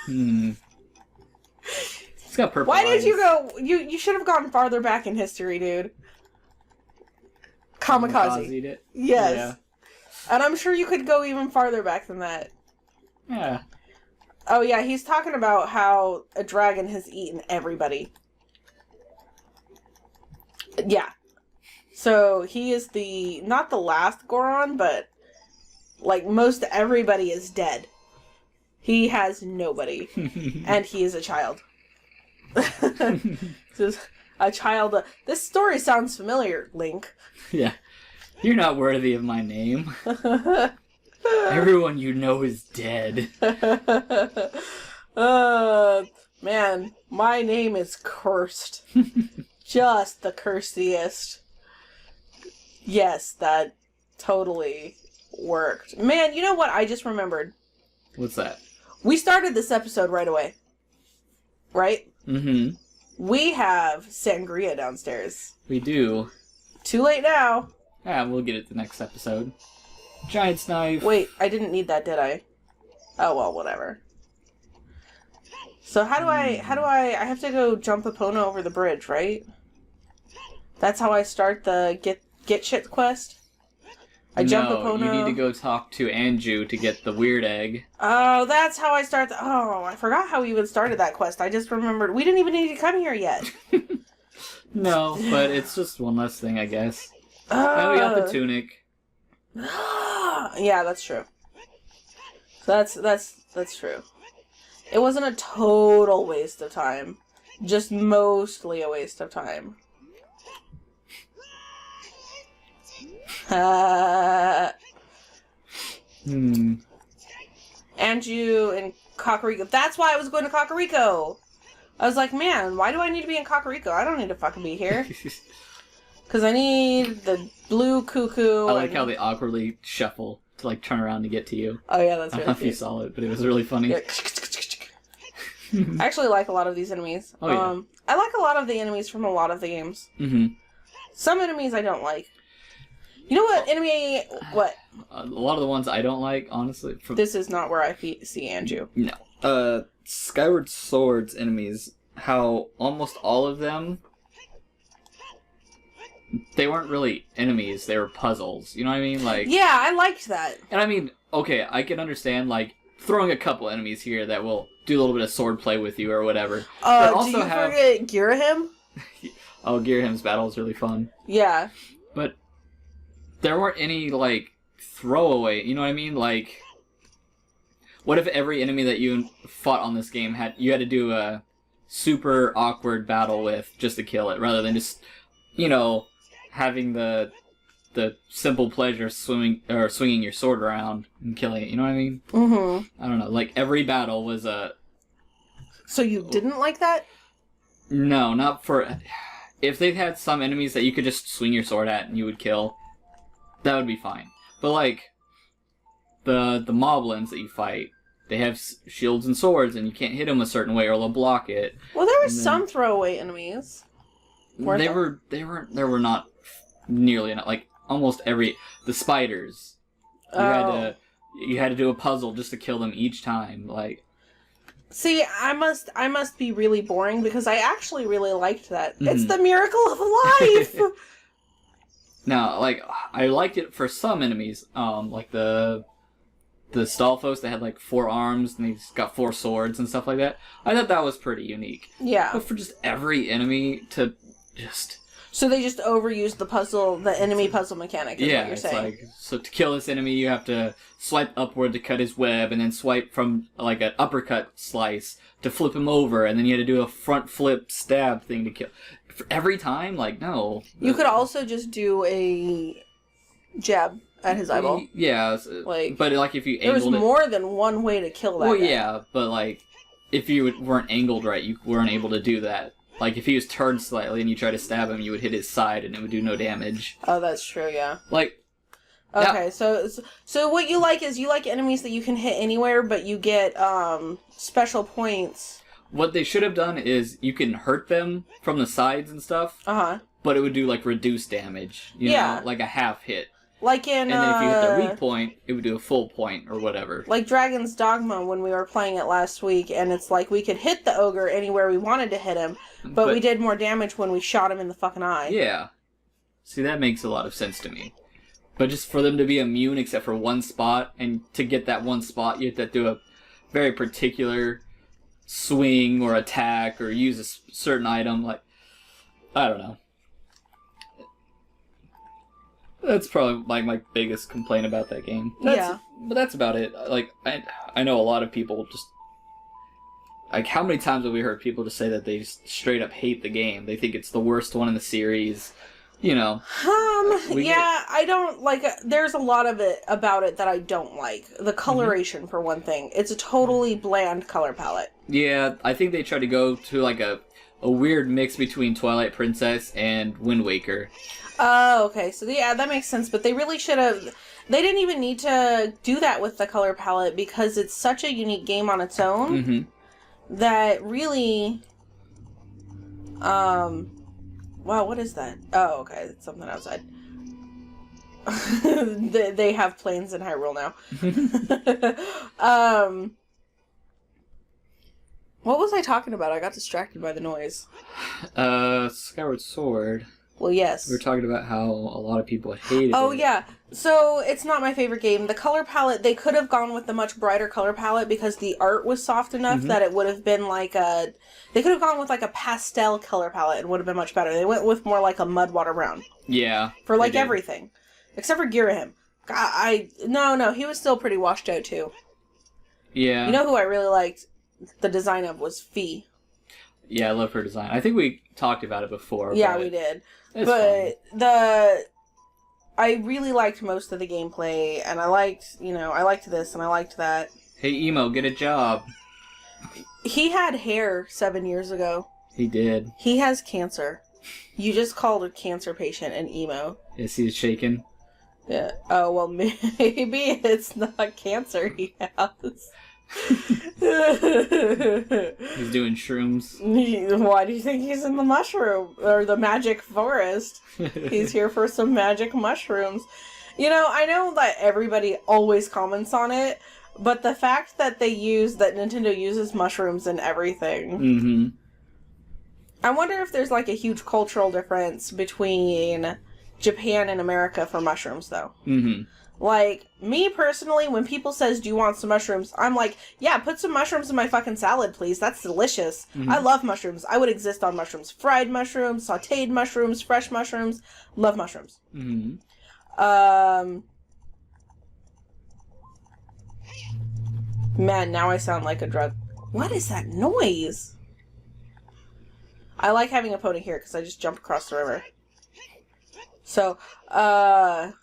Hmm. It's got purple Why eyes. did you go? You should have gone farther back in history, dude. Kamikaze. It? Yes. Yeah. And I'm sure you could go even farther back than that. Yeah. Oh yeah, he's talking about how a dragon has eaten everybody. Yeah. So he is not the last Goron, but like most everybody is dead. He has nobody. And he is a child. Just a child. This story sounds familiar, Link. Yeah. You're not worthy of my name. Everyone you know is dead. Man, my name is cursed. Just the cursiest. Yes, that totally worked. Man, you know what I just remembered? What's that? We started this episode right away. Right? Mm-hmm. We have sangria downstairs. We do. Too late now. Yeah, we'll get it the next episode. Giant's knife. Wait, I didn't need that, did I? Oh, well, whatever. So how do I have to go jump Epona over the bridge, right? That's how I start the get shit quest? I jump Epona. You need to go talk to Anju to get the weird egg. Oh, that's how I start oh, I forgot how we even started that quest. I just remembered we didn't even need to come here yet. No, but it's just one less thing, I guess. And we got the tunic. Yeah, that's true. That's true. It wasn't a total waste of time. Just mostly a waste of time. Anju and Kakariko. That's why I was going to Kakariko. I was like, man, why do I need to be in Kakariko? I don't need to fucking be here. Because I need the blue cuckoo. I like how they awkwardly shuffle to like turn around to get to you. Oh yeah, that's I really don't know if you cute. saw it, but it was really funny. Yeah. I actually like a lot of these enemies. Oh, yeah. I like a lot of the enemies from a lot of the games. Mm-hmm. Some enemies I don't like. You know what enemy? What? A lot of the ones I don't like, honestly. This is not where I see Anju. No. Skyward Sword's enemies, how almost all of them, they weren't really enemies, they were puzzles. You know what I mean? Like, yeah, I liked that. and I mean, okay, I can understand, like, throwing a couple enemies here that will do a little bit of sword play with you or whatever. But also do you forget Girahim? Oh, Girahim's battle is really fun. Yeah. But there weren't any, like, throwaway, you know what I mean? Like, what if every enemy that you fought on this game you had to do a super awkward battle with just to kill it, rather than just, you know, having the simple pleasure of swinging your sword around and killing it, you know what I mean? Mm-hmm. I don't know, like, every battle was a... So you didn't like that? No, not for... If they had some enemies that you could just swing your sword at and you would kill, that would be fine. But, like, the moblins that you fight, they have shields and swords, and you can't hit them a certain way or they'll block it. Well, there were some throwaway enemies. They were not nearly enough. Like, almost the spiders. You had to do a puzzle just to kill them each time. Like, see, I must be really boring because I actually really liked that. Mm-hmm. It's the miracle of life. Now, like, I liked it for some enemies. Like the Stalfos that had like 4 arms and he's got 4 swords and stuff like that. I thought that was pretty unique. Yeah. But for just every enemy to just... So they just overused the enemy puzzle mechanic, is what you're saying. Like, so to kill this enemy, you have to swipe upward to cut his web, and then swipe from, like, an uppercut slice to flip him over, and then you had to do a front flip stab thing to kill. For every time? Like, no. You could also just do a jab at his eyeball. Yeah. Like, but, like, if you there was angled more than one way to kill that guy. Yeah, but, like, if you weren't angled right, you weren't able to do that. Like, if he was turned slightly and you tried to stab him, you would hit his side and it would do no damage. Oh, that's true, yeah. Like... Okay, so what you like is you like enemies that you can hit anywhere, but you get special points. What they should have done is you can hurt them from the sides and stuff, but it would do, like, reduced damage. You know, like a half hit. Like in, and then if you hit the weak point, it would do a full point or whatever. Like Dragon's Dogma when we were playing it last week, and it's like we could hit the ogre anywhere we wanted to hit him, but we did more damage when we shot him in the fucking eye. Yeah. See, that makes a lot of sense to me. But just for them to be immune except for one spot, and to get that one spot, you have to do a very particular swing or attack or use a certain item. Like, I don't know. That's probably like my biggest complaint about that game. But that's about it. Like, I know a lot of people just... Like, how many times have we heard people just say that they just straight up hate the game? They think it's the worst one in the series. You know. I don't like... There's a lot of it about it that I don't like. The coloration, for one thing. It's a totally bland color palette. Yeah, I think they tried to go to like a weird mix between Twilight Princess and Wind Waker. Oh, okay. So, yeah, that makes sense. But they really should have... They didn't even need to do that with the color palette because it's such a unique game on its own that really... Wow, what is that? Oh, okay. It's something outside. They have planes in Hyrule now. What was I talking about? I got distracted by the noise. Skyward Sword. Well, yes. We were talking about how a lot of people hated it. Oh, yeah. So, it's not my favorite game. The color palette, they could have gone with the much brighter color palette because the art was soft enough that it would have been like a... They could have gone with like a pastel color palette and would have been much better. They went with more like a Mudwater Brown. Yeah. For like everything. Except for Girahim. No, he was still pretty washed out too. Yeah. You know who I really liked the design of was Fee. Yeah, I love her design. I think we talked about it before. Yeah, we did. But I really liked most of the gameplay, and I liked this, and I liked that. Hey, Emo, get a job. He had hair 7 years ago. He did. He has cancer. You just called a cancer patient an emo. Yes, he's shaking. Yeah. Oh, well, maybe it's not cancer he has. He's doing shrooms. Why do you think he's in the mushroom or the magic forest? He's here for some magic mushrooms. You know, I know that everybody always comments on it, but the fact that Nintendo uses mushrooms in everything. I wonder if there's like a huge cultural difference between Japan and America for mushrooms, though. Like, me personally, when people says, do you want some mushrooms? I'm like, yeah, put some mushrooms in my fucking salad, please. That's delicious. I love mushrooms. I would exist on mushrooms. Fried mushrooms, sauteed mushrooms, fresh mushrooms. Love mushrooms. Man, now I sound like a drug. What is that noise? I like having a pony here because I just jumped across the river. So, I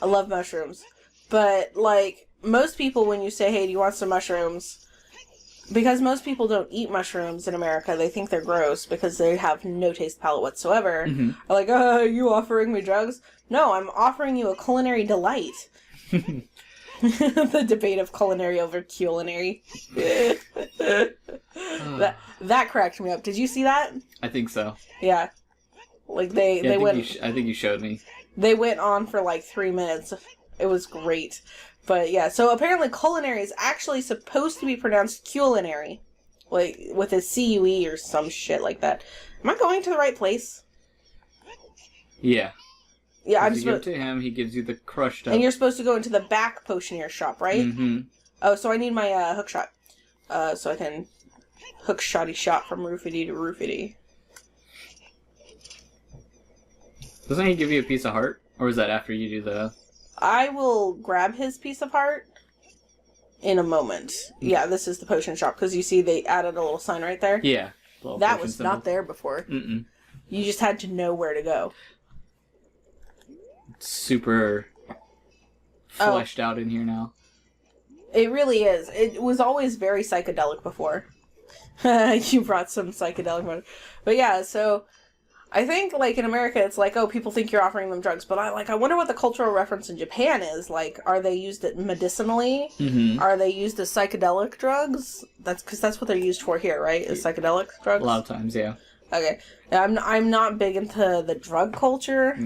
love mushrooms. But, like, most people, when you say, hey, do you want some mushrooms? Because most people don't eat mushrooms in America, they think they're gross because they have no taste palate whatsoever. Are like, you offering me drugs? No, I'm offering you a culinary delight. The debate of culinary over culinary. That cracked me up. Did you see that? I think so. Yeah. Like, they went... I think you showed me. They went on for like 3 minutes. It was great. But yeah, so apparently culinary is actually supposed to be pronounced culinary. Like, with a C-U-E or some shit like that. Am I going to the right place? Yeah. Yeah, I'm supposed to give it to him, he gives you the crushed up. And you're supposed to go into the back potioneer shop, right? Oh, so I need my hook shot. So I can hook shotty shot from roofity to roofity. Doesn't he give you a piece of heart? Or is that after you do the... I will grab his piece of heart in a moment. Yeah, this is the potion shop, because you see they added a little sign right there? Yeah. That was not there before. You just had to know where to go. It's super fleshed out in here now. It really is. It was always very psychedelic before. You brought some psychedelic... But yeah, so... I think, like, in America, it's like, oh, people think you're offering them drugs, but I wonder what the cultural reference in Japan is. Like, are they used medicinally? Are they used as psychedelic drugs? Because that's what they're used for here, right? Is psychedelic drugs? A lot of times, yeah. Okay. I'm not big into the drug culture.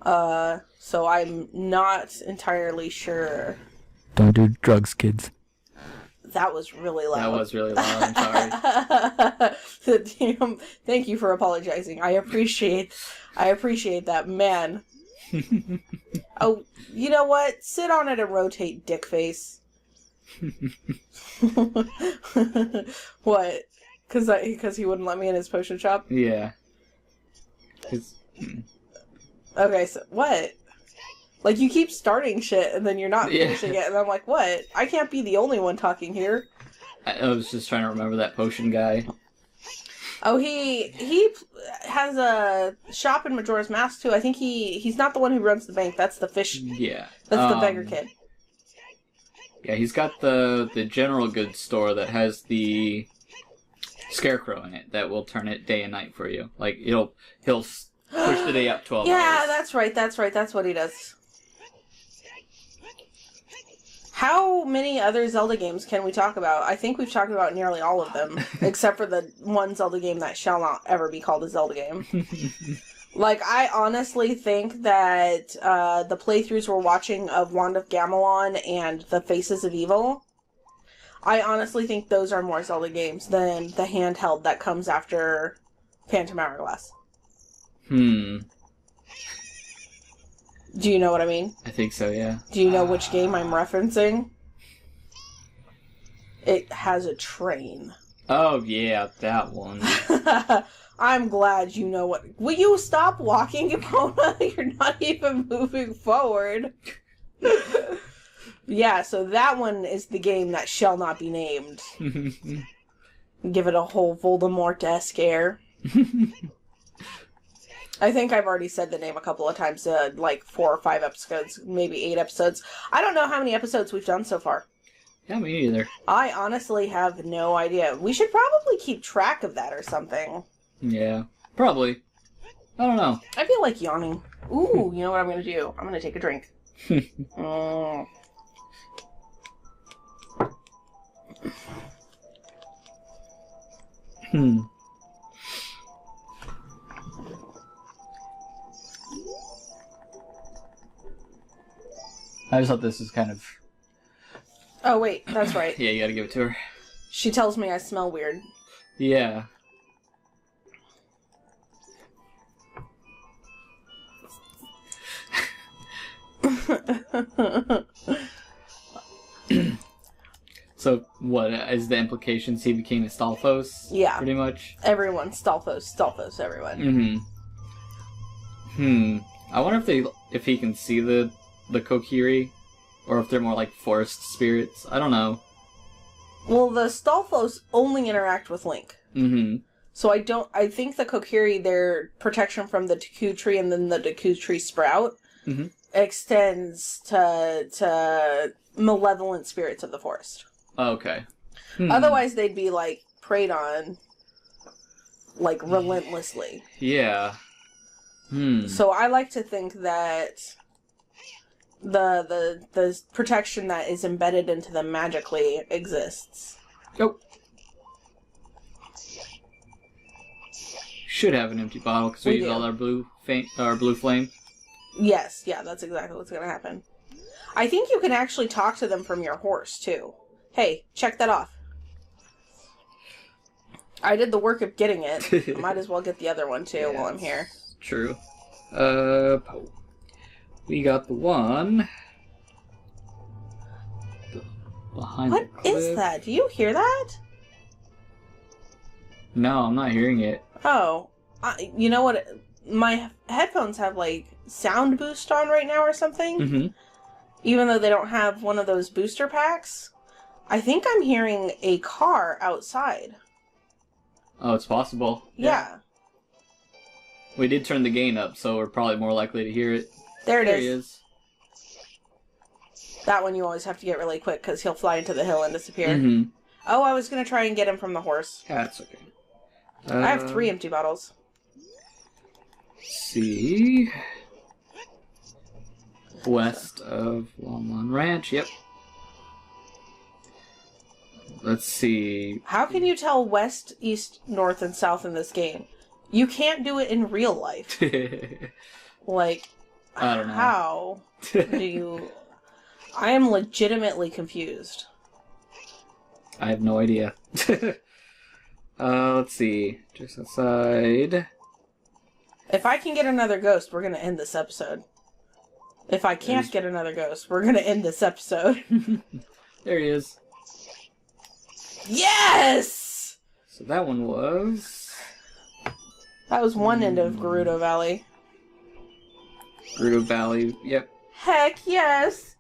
So I'm not entirely sure. Don't do drugs, kids. That was really loud. That was really loud. I'm sorry. Damn, thank you for apologizing. I appreciate that, man. Oh, you know what? Sit on it and rotate, dick face. What? Because he wouldn't let me in his potion shop? Yeah. Okay, so what? Like, you keep starting shit and then you're not finishing it, and I'm like, what? I can't be the only one talking here. I was just trying to remember that potion guy. Oh, he has a shop in Majora's Mask, too. I think he's not the one who runs the bank. That's the fish. Yeah. That's the beggar kid. Yeah, he's got the general goods store that has the scarecrow in it that will turn it day and night for you. Like, he'll push the day up 12 hours. Yeah, that's right. That's what he does. How many other Zelda games can we talk about? I think we've talked about nearly all of them, except for the one Zelda game that shall not ever be called a Zelda game. Like, I honestly think that the playthroughs we're watching of Wand of Gamelon and The Faces of Evil, I honestly think those are more Zelda games than the handheld that comes after Phantom Hourglass. Do you know what I mean? I think so, yeah. Do you know which game I'm referencing? It has a train. Oh, yeah, that one. I'm glad you know what... Will you stop walking, Epona? You're not even moving forward. Yeah, so that one is the game that shall not be named. Give it a whole Voldemort-esque air. I think I've already said the name a couple of times, like 4 or 5 episodes, maybe 8 episodes. I don't know how many episodes we've done so far. Yeah, me neither. I honestly have no idea. We should probably keep track of that or something. Yeah, probably. I don't know. I feel like yawning. Ooh, you know what I'm going to do? I'm going to take a drink. I just thought this was kind of... Oh, wait, that's right. Yeah, you gotta give it to her. She tells me I smell weird. Yeah. So, what is the implications? He became a Stalfos? Yeah. Pretty much? Everyone. Stalfos, everyone. I wonder if he can see the Kokiri, or if they're more like forest spirits. I don't know. Well, the Stalfos only interact with Link. So I think the Kokiri, their protection from the Deku Tree and then the Deku Tree sprout extends to malevolent spirits of the forest. Okay. Otherwise, they'd be, like, preyed on, like, relentlessly. Yeah. So I like to think that the protection that is embedded into them magically exists. Oh. Should have an empty bottle because we used all our blue flame. Yes, yeah, that's exactly what's gonna happen. I think you can actually talk to them from your horse too. Hey, check that off. I did the work of getting it. I might as well get the other one too while I'm here. True. We got the one behind What the cliff. is that? Do you hear that? No, I'm not hearing it. Oh, you know what? My headphones have, like, sound boost on right now or something. Even though they don't have one of those booster packs. I think I'm hearing a car outside. Oh, it's possible. Yeah. We did turn the gain up, so we're probably more likely to hear it. There he is. That one you always have to get really quick because he'll fly into the hill and disappear. Oh, I was going to try and get him from the horse. Yeah, that's okay. I have 3 empty bottles. Let's see. West of Longmont Ranch, yep. Let's see. How can you tell west, east, north, and south in this game? You can't do it in real life. Like, I don't know. How do you... I am legitimately confused. I have no idea. Let's see. Just outside. If I can get another ghost, we're gonna end this episode. If I can't get another ghost, we're gonna end this episode. There he is. Yes! So that one was... That was one end of Gerudo Valley. Gerudo Valley, yep. Heck yes!